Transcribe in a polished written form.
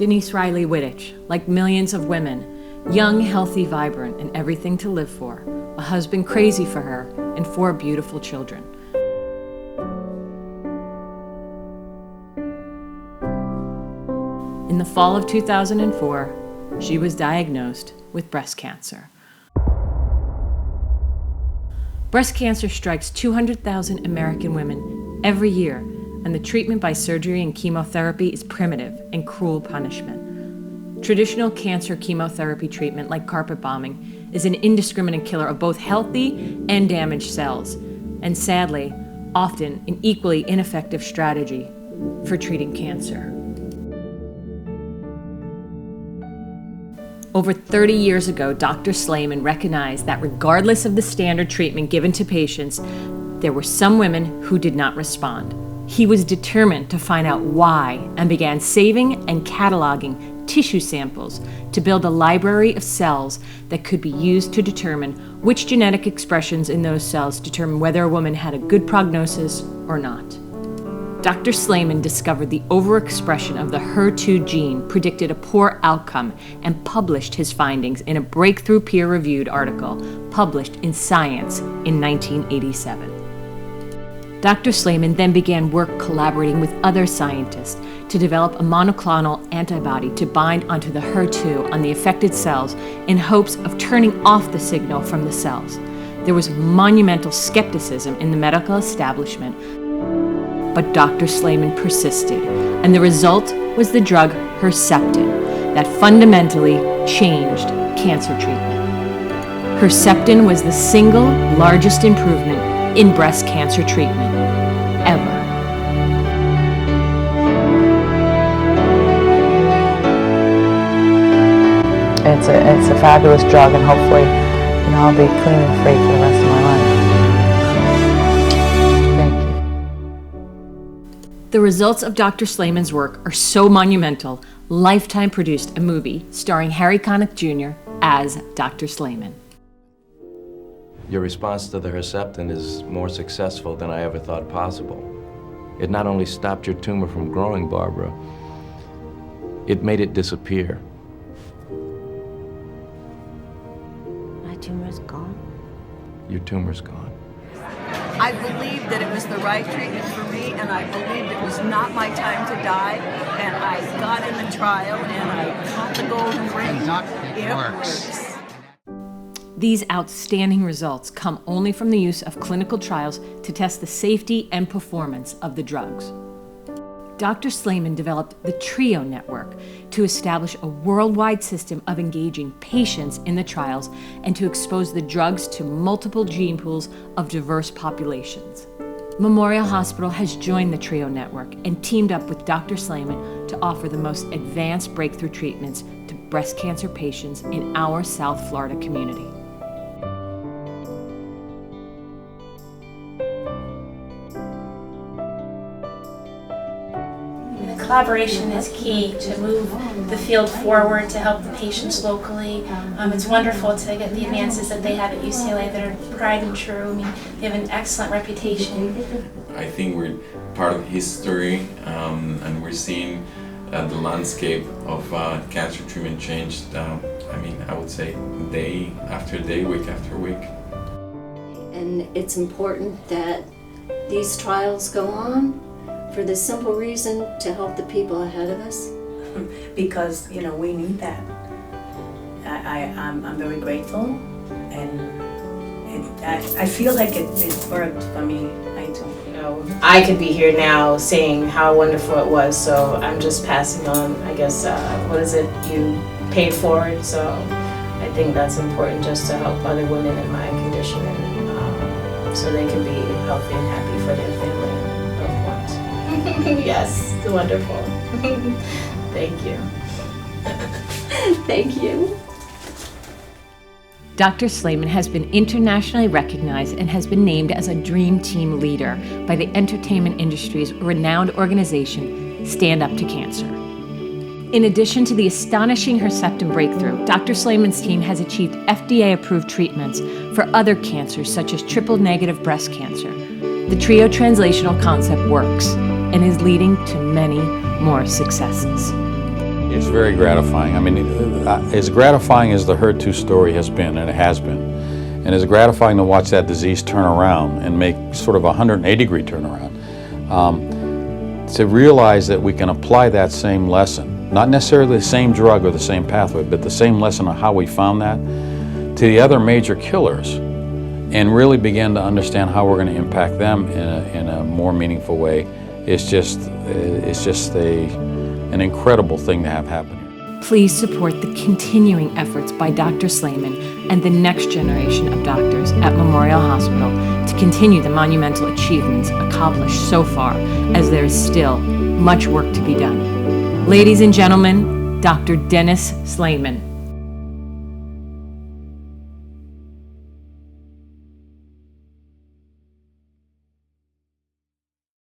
Denise Riley Wittich, like millions of women, young, healthy, vibrant, and everything to live for, a husband crazy for her, and 4 beautiful children. In the fall of 2004, she was diagnosed with breast cancer. Breast cancer strikes 200,000 American women every year, and the treatment by surgery and chemotherapy is primitive and cruel punishment. Traditional cancer chemotherapy treatment, like carpet bombing, is an indiscriminate killer of both healthy and damaged cells, and sadly, often an equally ineffective strategy for treating cancer. Over 30 years ago, Dr. Slamon recognized that regardless of the standard treatment given to patients, there were some women who did not respond. He was determined to find out why and began saving and cataloging tissue samples to build a library of cells that could be used to determine which genetic expressions in those cells determine whether a woman had a good prognosis or not. Dr. Slamon discovered the overexpression of the HER2 gene predicted a poor outcome and published his findings in a breakthrough peer-reviewed article published in Science in 1987. Dr. Slamon then began work collaborating with other scientists to develop a monoclonal antibody to bind onto the HER2 on the affected cells in hopes of turning off the signal from the cells. There was monumental skepticism in the medical establishment, but Dr. Slamon persisted, and the result was the drug Herceptin that fundamentally changed cancer treatment. Herceptin was the single largest improvement in breast cancer treatment ever. It's a fabulous drug, and hopefully, I'll be clean and free for the rest of my life. Thank you. The results of Dr. Slamon's work are so monumental, Lifetime produced a movie starring Harry Connick Jr. as Dr. Slamon. Your response to the Herceptin is more successful than I ever thought possible. It not only stopped your tumor from growing, Barbara, it made it disappear. My tumor's gone? Your tumor's gone. I believed that it was the right treatment for me, and I believed it was not my time to die, and I got in the trial, and I got the golden ring. It works. These outstanding results come only from the use of clinical trials to test the safety and performance of the drugs. Dr. Slamon developed the TRIO network to establish a worldwide system of engaging patients in the trials and to expose the drugs to multiple gene pools of diverse populations. Memorial Hospital has joined the TRIO network and teamed up with Dr. Slamon to offer the most advanced breakthrough treatments to breast cancer patients in our South Florida community. Collaboration is key to move the field forward, to help the patients locally. It's wonderful to get the advances that they have at UCLA that are tried and true. I mean, they have an excellent reputation. I think we're part of history, and we're seeing the landscape of cancer treatment changed, I would say day after day, week after week. And it's important that these trials go on for the simple reason to help the people ahead of us. Because, we need that. I'm very grateful, and I feel like it worked for me. I do. I could be here now saying how wonderful it was, so I'm just passing on, you paid forward, so I think that's important just to help other women in my condition, and so they can be healthy and happy for their family. Yes, it's wonderful. Thank you. Thank you. Dr. Slamon has been internationally recognized and has been named as a Dream Team leader by the entertainment industry's renowned organization, Stand Up to Cancer. In addition to the astonishing Herceptin breakthrough, Dr. Slamon's team has achieved FDA-approved treatments for other cancers such as triple-negative breast cancer. The TRIO translational concept works and is leading to many more successes. It's very gratifying. I mean, as gratifying as the HER2 story has been, and it has been, and as gratifying to watch that disease turn around and make sort of a 180-degree turnaround, to realize that we can apply that same lesson, not necessarily the same drug or the same pathway, but the same lesson on how we found that, to the other major killers, and really begin to understand how we're going to impact them in a more meaningful way, it's just an incredible thing to have happen here. Please support the continuing efforts by Dr. Slamon and the next generation of doctors at Memorial Hospital to continue the monumental achievements accomplished so far, as there is still much work to be done. Ladies and gentlemen, Dr. Dennis Slamon.